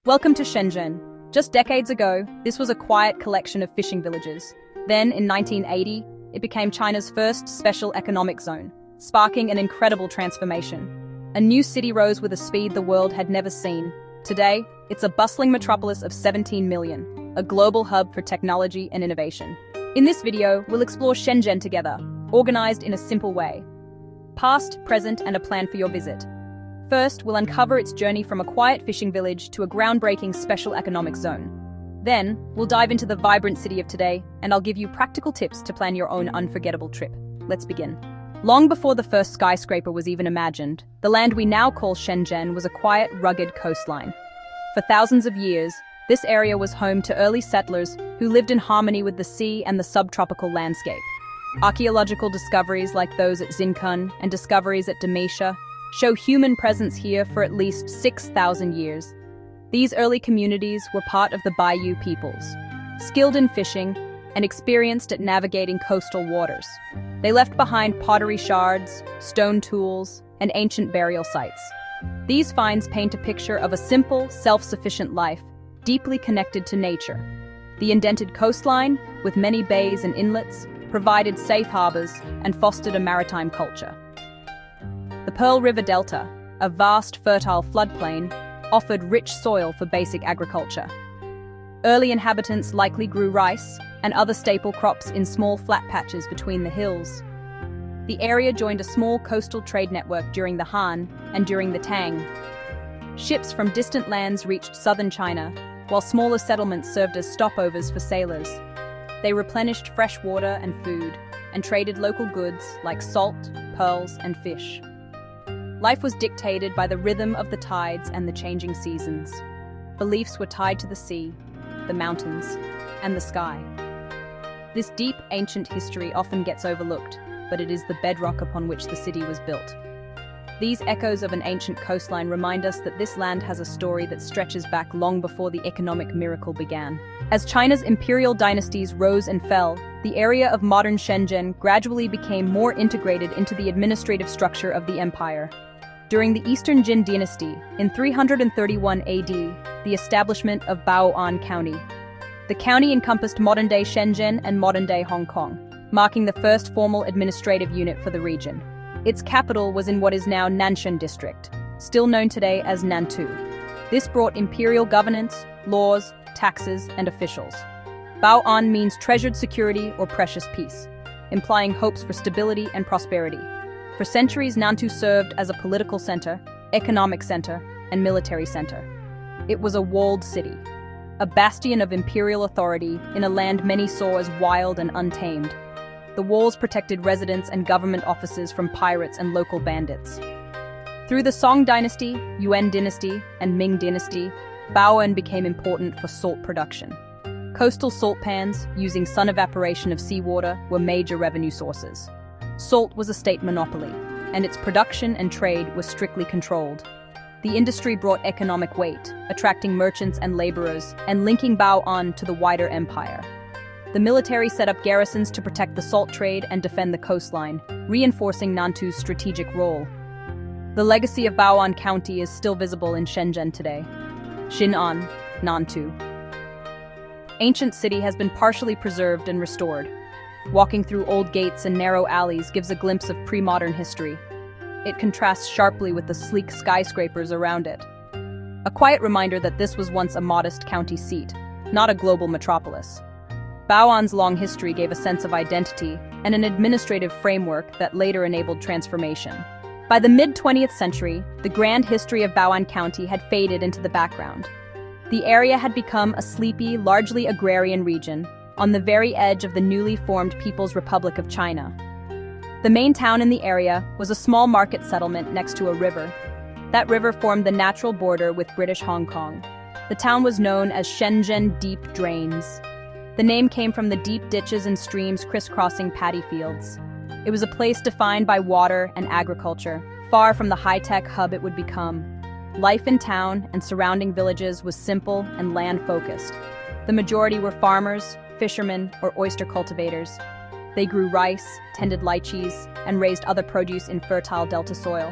Welcome to Shenzhen. Just decades ago, this was a quiet collection of fishing villages. Then, in 1980, it became China's first special economic zone, sparking an incredible transformation. A new city rose with a speed the world had never seen. Today, it's a bustling metropolis of 17 million, a global hub for technology and innovation. In this video, we'll explore Shenzhen together, organized in a simple way. Past, present, and a plan for your visit. First, we'll uncover its journey from a quiet fishing village to a groundbreaking special economic zone. Then, we'll dive into the vibrant city of today, and I'll give you practical tips to plan your own unforgettable trip. Let's begin. Long before the first skyscraper was even imagined, the land we now call Shenzhen was a quiet, rugged coastline. For thousands of years, this area was home to early settlers who lived in harmony with the sea and the subtropical landscape. Archaeological discoveries like those at Xinkun and discoveries at Demetia show human presence here for at least 6,000 years. These early communities were part of the Bayou peoples, skilled in fishing and experienced at navigating coastal waters. They left behind pottery shards, stone tools, and ancient burial sites. These finds paint a picture of a simple, self-sufficient life, deeply connected to nature. The indented coastline, with many bays and inlets, provided safe harbors and fostered a maritime culture. The Pearl River Delta, a vast, fertile floodplain, offered rich soil for basic agriculture. Early inhabitants likely grew rice and other staple crops in small flat patches between the hills. The area joined a small coastal trade network during the Han and during the Tang. Ships from distant lands reached southern China, while smaller settlements served as stopovers for sailors. They replenished fresh water and food, and traded local goods like salt, pearls, and fish. Life was dictated by the rhythm of the tides and the changing seasons. Beliefs were tied to the sea, the mountains, and the sky. This deep, ancient history often gets overlooked, but it is the bedrock upon which the city was built. These echoes of an ancient coastline remind us that this land has a story that stretches back long before the economic miracle began. As China's imperial dynasties rose and fell, the area of modern Shenzhen gradually became more integrated into the administrative structure of the empire. During the Eastern Jin dynasty, in 331 AD, the establishment of Bao'an County. The county encompassed modern-day Shenzhen and modern-day Hong Kong, marking the first formal administrative unit for the region. Its capital was in what is now Nanshan District, still known today as Nantou. This brought imperial governance, laws, taxes, and officials. Bao'an means treasured security or precious peace, implying hopes for stability and prosperity. For centuries, Nantou served as a political center, economic center, and military center. It was a walled city, a bastion of imperial authority in a land many saw as wild and untamed. The walls protected residents and government offices from pirates and local bandits. Through the Song dynasty, Yuan dynasty, and Ming dynasty, Bao'an became important for salt production. Coastal salt pans, using sun evaporation of seawater, were major revenue sources. Salt was a state monopoly, and its production and trade was strictly controlled. The industry brought economic weight, attracting merchants and laborers, and linking Bao'an to the wider empire. The military set up garrisons to protect the salt trade and defend the coastline, reinforcing Nantou's strategic role. The legacy of Bao'an County is still visible in Shenzhen today. Xin'an, Nantou. Ancient city has been partially preserved and restored. Walking through old gates and narrow alleys gives a glimpse of pre-modern history. It contrasts sharply with the sleek skyscrapers around it. A quiet reminder that this was once a modest county seat, not a global metropolis. Bao'an's long history gave a sense of identity and an administrative framework that later enabled transformation. By the mid-20th century, the grand history of Bao'an County had faded into the background. The area had become a sleepy, largely agrarian region, on the very edge of the newly formed People's Republic of China. The main town in the area was a small market settlement next to a river. That river formed the natural border with British Hong Kong. The town was known as Shenzhen Deep Drains. The name came from the deep ditches and streams crisscrossing paddy fields. It was a place defined by water and agriculture, far from the high-tech hub it would become. Life in town and surrounding villages was simple and land-focused. The majority were farmers, fishermen, or oyster cultivators. They grew rice, tended lychees, and raised other produce in fertile delta soil.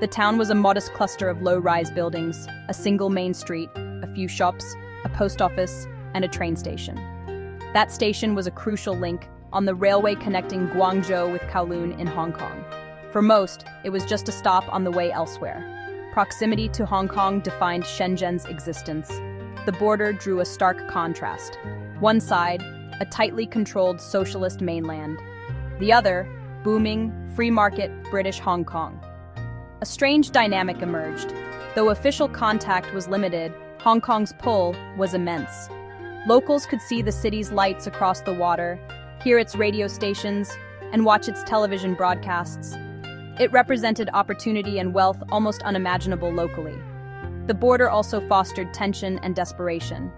The town was a modest cluster of low-rise buildings, a single main street, a few shops, a post office, and a train station. That station was a crucial link on the railway connecting Guangzhou with Kowloon in Hong Kong. For most, it was just a stop on the way elsewhere. Proximity to Hong Kong defined Shenzhen's existence. The border drew a stark contrast. One side, a tightly controlled socialist mainland. The other, booming, free-market British Hong Kong. A strange dynamic emerged. Though official contact was limited, Hong Kong's pull was immense. Locals could see the city's lights across the water, hear its radio stations, and watch its television broadcasts. It represented opportunity and wealth almost unimaginable locally. The border also fostered tension and desperation.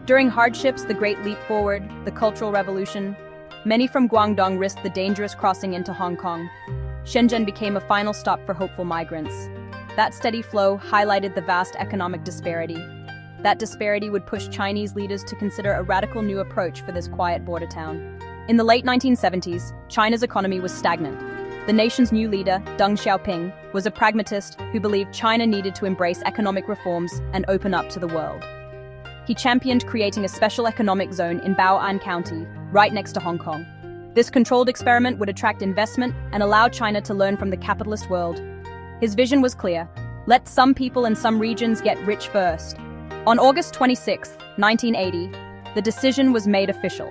During hardships, the Great Leap Forward, the Cultural Revolution, many from Guangdong risked the dangerous crossing into Hong Kong. Shenzhen became a final stop for hopeful migrants. That steady flow highlighted the vast economic disparity. That disparity would push Chinese leaders to consider a radical new approach for this quiet border town. In the late 1970s, China's economy was stagnant. The nation's new leader, Deng Xiaoping, was a pragmatist who believed China needed to embrace economic reforms and open up to the world. He championed creating a special economic zone in Bao'an County, right next to Hong Kong. This controlled experiment would attract investment and allow China to learn from the capitalist world. His vision was clear: let some people in some regions get rich first. On August 26, 1980, the decision was made official.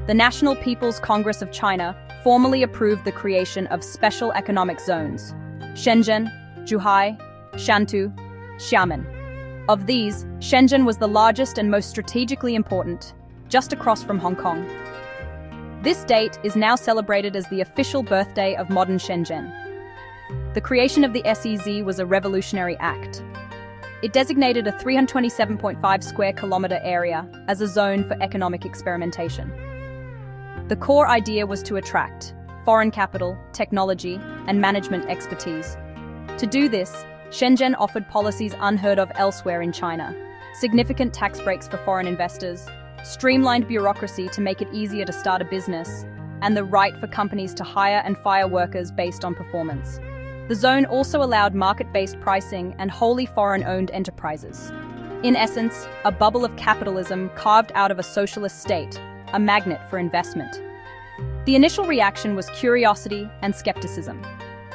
The National People's Congress of China formally approved the creation of special economic zones: Shenzhen, Zhuhai, Shantou, Xiamen. Of these, Shenzhen was the largest and most strategically important, just across from Hong Kong. This date is now celebrated as the official birthday of modern Shenzhen. The creation of the SEZ was a revolutionary act. It designated a 327.5 square kilometer area as a zone for economic experimentation. The core idea was to attract foreign capital, technology, and management expertise. To do this, Shenzhen offered policies unheard of elsewhere in China: significant tax breaks for foreign investors, streamlined bureaucracy to make it easier to start a business, and the right for companies to hire and fire workers based on performance. The zone also allowed market-based pricing and wholly foreign-owned enterprises. In essence, a bubble of capitalism carved out of a socialist state, a magnet for investment. The initial reaction was curiosity and skepticism.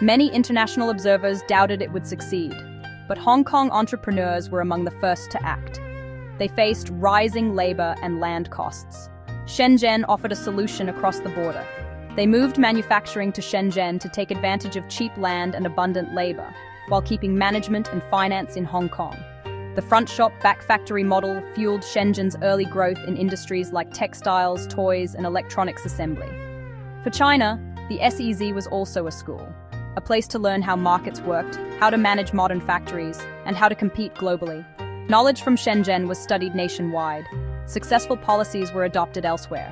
Many international observers doubted it would succeed, but Hong Kong entrepreneurs were among the first to act. They faced rising labor and land costs. Shenzhen offered a solution across the border. They moved manufacturing to Shenzhen to take advantage of cheap land and abundant labor, while keeping management and finance in Hong Kong. The front shop, back factory model fueled Shenzhen's early growth in industries like textiles, toys, and electronics assembly. For China, the SEZ was also a school, a place to learn how markets worked, how to manage modern factories, and how to compete globally. Knowledge from Shenzhen was studied nationwide. Successful policies were adopted elsewhere.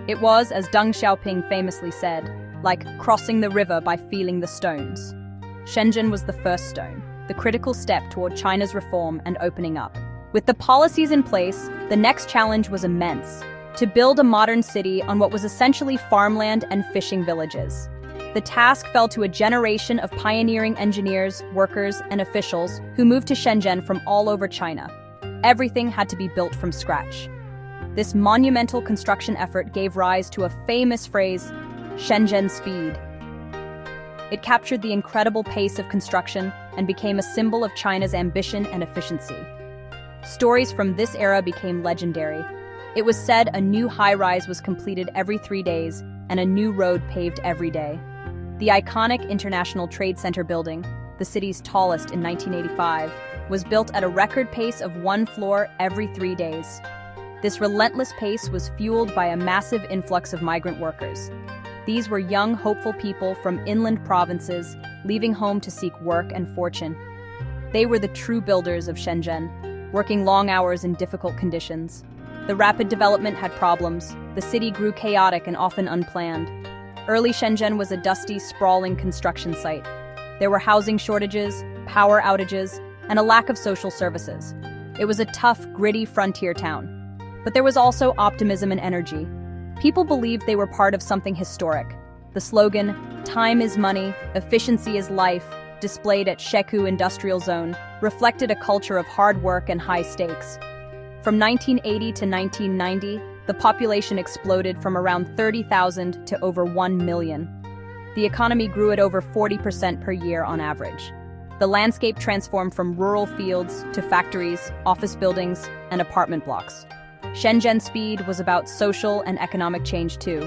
It was, as Deng Xiaoping famously said, like crossing the river by feeling the stones. Shenzhen was the first stone, the critical step toward China's reform and opening up. With the policies in place, the next challenge was immense: to build a modern city on what was essentially farmland and fishing villages. The task fell to a generation of pioneering engineers, workers, and officials who moved to Shenzhen from all over China. Everything had to be built from scratch. This monumental construction effort gave rise to a famous phrase, Shenzhen speed. It captured the incredible pace of construction and became a symbol of China's ambition and efficiency. Stories from this era became legendary. It was said a new high-rise was completed every 3 days and a new road paved every day. The iconic International Trade Center building, the city's tallest in 1985, was built at a record pace of 1 floor every 3 days. This relentless pace was fueled by a massive influx of migrant workers. These were young, hopeful people from inland provinces, leaving home to seek work and fortune. They were the true builders of Shenzhen, working long hours in difficult conditions. The rapid development had problems. The city grew chaotic and often unplanned. Early Shenzhen was a dusty, sprawling construction site. There were housing shortages, power outages, and a lack of social services. It was a tough, gritty frontier town. But there was also optimism and energy. People believed they were part of something historic. The slogan, "Time is money, efficiency is life," displayed at Shekou Industrial Zone, reflected a culture of hard work and high stakes. From 1980 to 1990, the population exploded from around 30,000 to over 1 million. The economy grew at over 40% per year on average. The landscape transformed from rural fields to factories, office buildings, and apartment blocks. Shenzhen speed was about social and economic change too.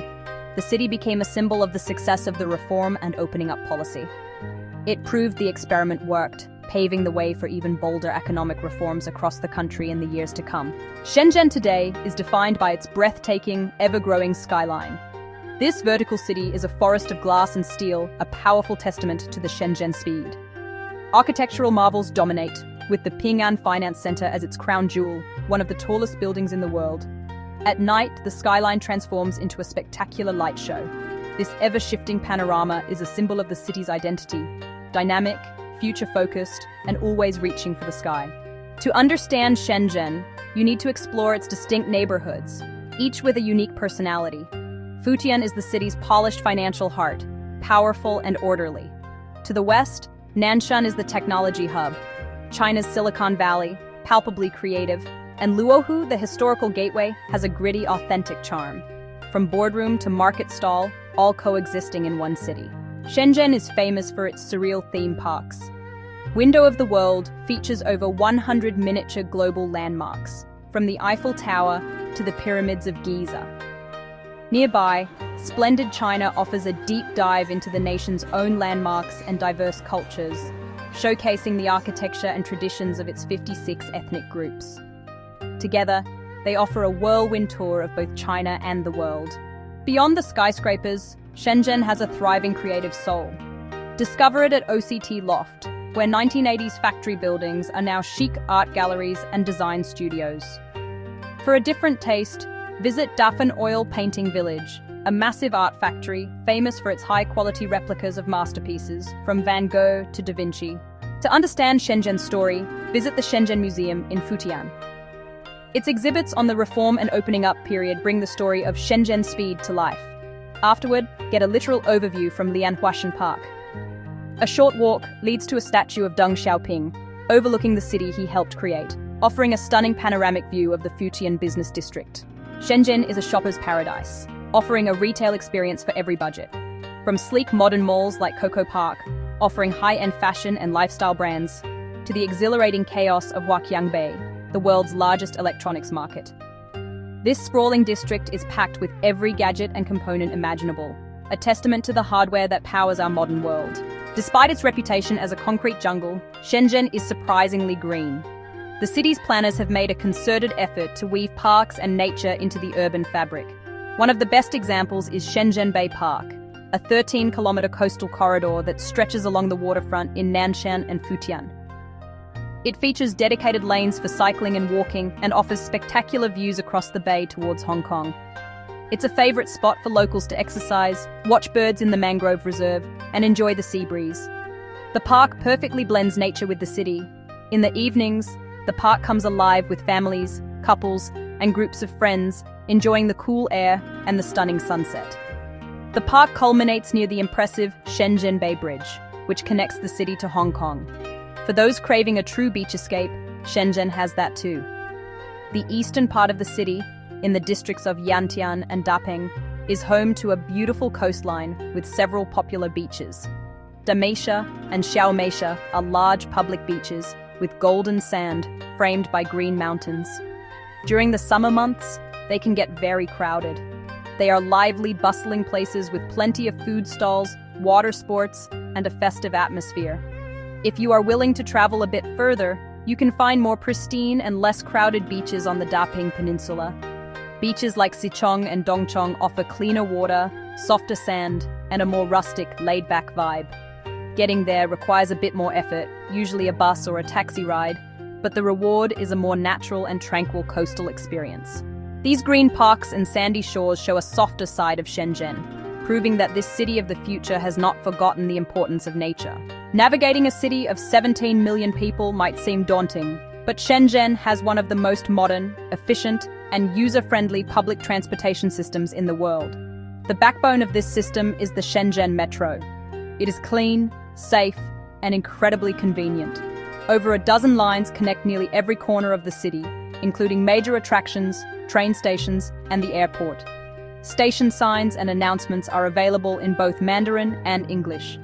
The city became a symbol of the success of the reform and opening up policy. It proved the experiment worked, paving the way for even bolder economic reforms across the country in the years to come. Shenzhen today is defined by its breathtaking, ever-growing skyline. This vertical city is a forest of glass and steel, a powerful testament to the Shenzhen speed. Architectural marvels dominate, with the Ping An Finance Center as its crown jewel, one of the tallest buildings in the world. At night, the skyline transforms into a spectacular light show. This ever-shifting panorama is a symbol of the city's identity, dynamic, future-focused, and always reaching for the sky. To understand Shenzhen, you need to explore its distinct neighborhoods, each with a unique personality. Futian is the city's polished financial heart, powerful and orderly. To the west, Nanshan is the technology hub, China's Silicon Valley, palpably creative, and Luohu, the historical gateway, has a gritty, authentic charm. From boardroom to market stall, all coexisting in one city. Shenzhen is famous for its surreal theme parks. Window of the World features over 100 miniature global landmarks, from the Eiffel Tower to the pyramids of Giza. Nearby, Splendid China offers a deep dive into the nation's own landmarks and diverse cultures, showcasing the architecture and traditions of its 56 ethnic groups. Together, they offer a whirlwind tour of both China and the world. Beyond the skyscrapers, Shenzhen has a thriving creative soul. Discover it at OCT Loft, where 1980s factory buildings are now chic art galleries and design studios. For a different taste, visit Dafen Oil Painting Village, a massive art factory famous for its high-quality replicas of masterpieces, from Van Gogh to Da Vinci. To understand Shenzhen's story, visit the Shenzhen Museum in Futian. Its exhibits on the reform and opening up period bring the story of Shenzhen speed to life. Afterward, get a literal overview from Lianhuashan Park. A short walk leads to a statue of Deng Xiaoping, overlooking the city he helped create, offering a stunning panoramic view of the Futian business district. Shenzhen is a shopper's paradise, offering a retail experience for every budget. From sleek modern malls like Coco Park, offering high-end fashion and lifestyle brands, to the exhilarating chaos of Huaqiangbei, the world's largest electronics market. This sprawling district is packed with every gadget and component imaginable, a testament to the hardware that powers our modern world. Despite its reputation as a concrete jungle, Shenzhen is surprisingly green. The city's planners have made a concerted effort to weave parks and nature into the urban fabric. One of the best examples is Shenzhen Bay Park, a 13-kilometer coastal corridor that stretches along the waterfront in Nanshan and Futian. It features dedicated lanes for cycling and walking and offers spectacular views across the bay towards Hong Kong. It's a favorite spot for locals to exercise, watch birds in the mangrove reserve, and enjoy the sea breeze. The park perfectly blends nature with the city. In the evenings, the park comes alive with families, couples, and groups of friends enjoying the cool air and the stunning sunset. The park culminates near the impressive Shenzhen Bay Bridge, which connects the city to Hong Kong. For those craving a true beach escape, Shenzhen has that too. The eastern part of the city, in the districts of Yantian and Dapeng, is home to a beautiful coastline with several popular beaches. Dameisha and Xiaomeisha are large public beaches with golden sand framed by green mountains. During the summer months, they can get very crowded. They are lively, bustling places with plenty of food stalls, water sports, and a festive atmosphere. If you are willing to travel a bit further, you can find more pristine and less crowded beaches on the Daping Peninsula. Beaches like Sichong and Dongchong offer cleaner water, softer sand, and a more rustic, laid-back vibe. Getting there requires a bit more effort, usually a bus or a taxi ride, but the reward is a more natural and tranquil coastal experience. These green parks and sandy shores show a softer side of Shenzhen, proving that this city of the future has not forgotten the importance of nature. Navigating a city of 17 million people might seem daunting, but Shenzhen has one of the most modern, efficient, and user-friendly public transportation systems in the world. The backbone of this system is the Shenzhen Metro. It is clean, safe, and incredibly convenient. Over a dozen lines connect nearly every corner of the city, including major attractions, train stations, and the airport. Station signs and announcements are available in both Mandarin and English.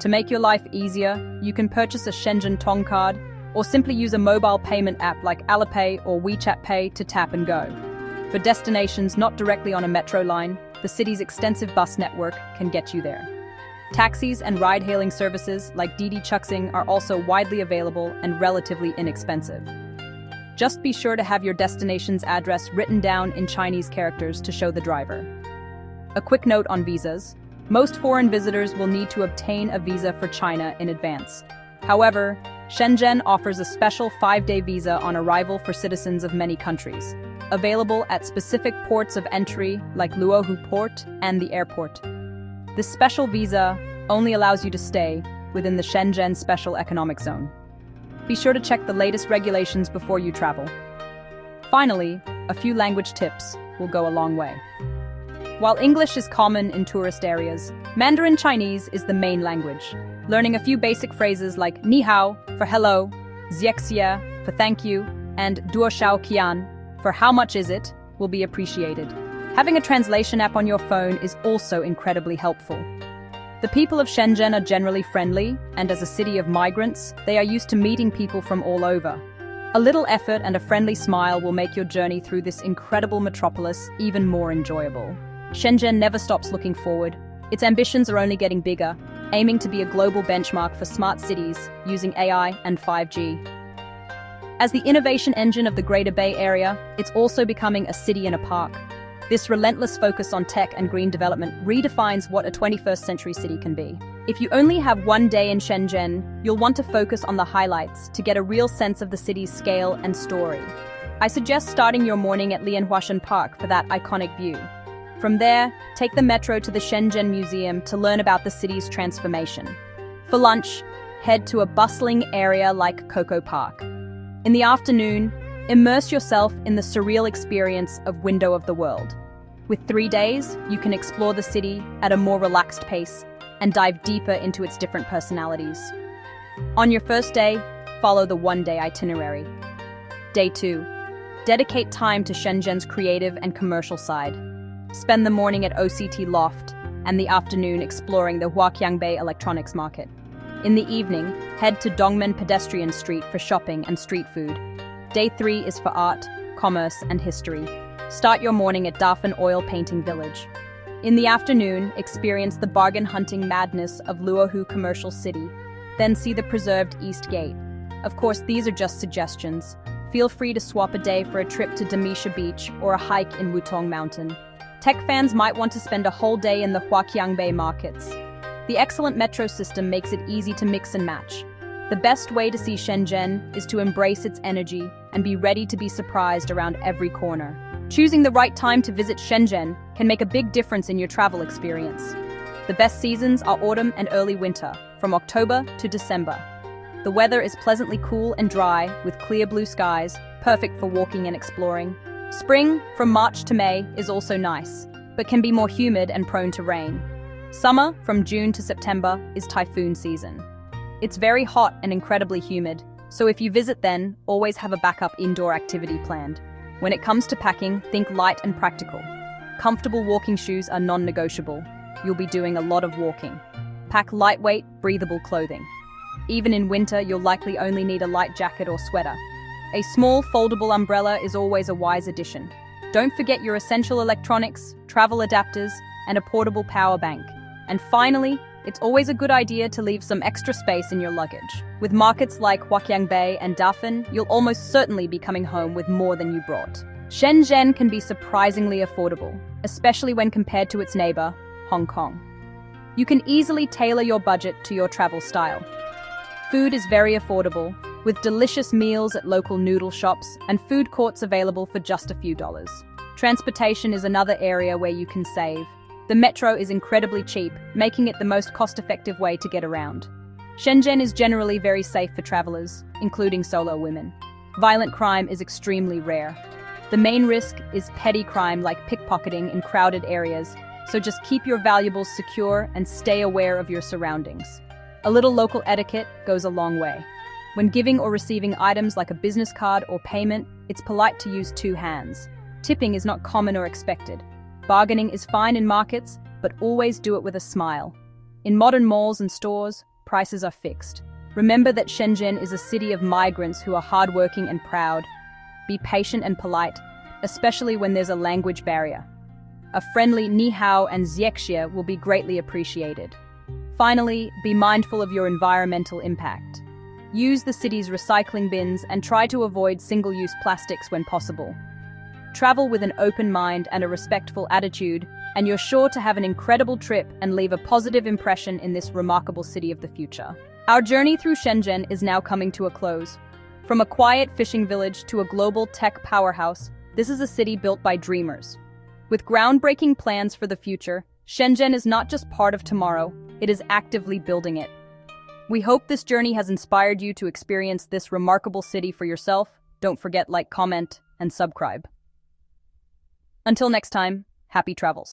To make your life easier, you can purchase a Shenzhen Tong card or simply use a mobile payment app like Alipay or WeChat Pay to tap and go. For destinations not directly on a metro line, the city's extensive bus network can get you there. Taxis and ride-hailing services like Didi Chuxing are also widely available and relatively inexpensive. Just be sure to have your destination's address written down in Chinese characters to show the driver. A quick note on visas. Most foreign visitors will need to obtain a visa for China in advance. However, Shenzhen offers a special 5-day visa on arrival for citizens of many countries, available at specific ports of entry like Luohu Port and the airport. This special visa only allows you to stay within the Shenzhen Special Economic Zone. Be sure to check the latest regulations before you travel. Finally, a few language tips will go a long way. While English is common in tourist areas, Mandarin Chinese is the main language. Learning a few basic phrases like ni hao for hello, ziexie for thank you, and duo shao qian for how much is it will be appreciated. Having a translation app on your phone is also incredibly helpful. The people of Shenzhen are generally friendly, and as a city of migrants, they are used to meeting people from all over. A little effort and a friendly smile will make your journey through this incredible metropolis even more enjoyable. Shenzhen never stops looking forward. Its ambitions are only getting bigger, aiming to be a global benchmark for smart cities using AI and 5G. As the innovation engine of the Greater Bay Area, it's also becoming a city in a park. This relentless focus on tech and green development redefines what a 21st century city can be. If you only have one day in Shenzhen, you'll want to focus on the highlights to get a real sense of the city's scale and story. I suggest starting your morning at Lianhuashan Park for that iconic view. From there, take the metro to the Shenzhen Museum to learn about the city's transformation. For lunch, head to a bustling area like Coco Park. In the afternoon, immerse yourself in the surreal experience of Window of the World. With 3 days, you can explore the city at a more relaxed pace and dive deeper into its different personalities. On your first day, follow the one-day itinerary. Day 2. Dedicate time to Shenzhen's creative and commercial side. Spend the morning at OCT Loft and the afternoon exploring the Huaqiangbei Electronics Market. In the evening, head to Dongmen Pedestrian Street for shopping and street food. Day 3 is for art, commerce, and history. Start your morning at Dafen Oil Painting Village. In the afternoon, experience the bargain hunting madness of Luohu Commercial City, then see the preserved East Gate. Of course, these are just suggestions. Feel free to swap a day for a trip to Demisha Beach or a hike in Wutong Mountain. Tech fans might want to spend a whole day in the Huaqiangbei markets. The excellent metro system makes it easy to mix and match. The best way to see Shenzhen is to embrace its energy and be ready to be surprised around every corner. Choosing the right time to visit Shenzhen can make a big difference in your travel experience. The best seasons are autumn and early winter, from October to December. The weather is pleasantly cool and dry, with clear blue skies, perfect for walking and exploring. Spring, from March to May, is also nice, but can be more humid and prone to rain. Summer, from June to September, is typhoon season. It's very hot and incredibly humid, so if you visit then, always have a backup indoor activity planned. When it comes to packing, think light and practical. Comfortable walking shoes are non-negotiable. You'll be doing a lot of walking. Pack lightweight, breathable clothing. Even in winter, you'll likely only need a light jacket or sweater. A small, foldable umbrella is always a wise addition. Don't forget your essential electronics, travel adapters, and a portable power bank. And finally, it's always a good idea to leave some extra space in your luggage. With markets like Huaqiangbei and Dafen, you'll almost certainly be coming home with more than you brought. Shenzhen can be surprisingly affordable, especially when compared to its neighbor, Hong Kong. You can easily tailor your budget to your travel style. Food is very affordable, with delicious meals at local noodle shops and food courts available for just a few dollars. Transportation is another area where you can save. The metro is incredibly cheap, making it the most cost-effective way to get around. Shenzhen is generally very safe for travelers, including solo women. Violent crime is extremely rare. The main risk is petty crime like pickpocketing in crowded areas, so just keep your valuables secure and stay aware of your surroundings. A little local etiquette goes a long way. When giving or receiving items like a business card or payment, it's polite to use two hands. Tipping is not common or expected. Bargaining is fine in markets, but always do it with a smile. In modern malls and stores, prices are fixed. Remember that Shenzhen is a city of migrants who are hardworking and proud. Be patient and polite, especially when there's a language barrier. A friendly ni hao and xiexia will be greatly appreciated. Finally, be mindful of your environmental impact. Use the city's recycling bins and try to avoid single-use plastics when possible. Travel with an open mind and a respectful attitude, and you're sure to have an incredible trip and leave a positive impression in this remarkable city of the future. Our journey through Shenzhen is now coming to a close. From a quiet fishing village to a global tech powerhouse, this is a city built by dreamers. With groundbreaking plans for the future, Shenzhen is not just part of tomorrow, it is actively building it. We hope this journey has inspired you to experience this remarkable city for yourself. Don't forget, like, comment, and subscribe. Until next time, happy travels.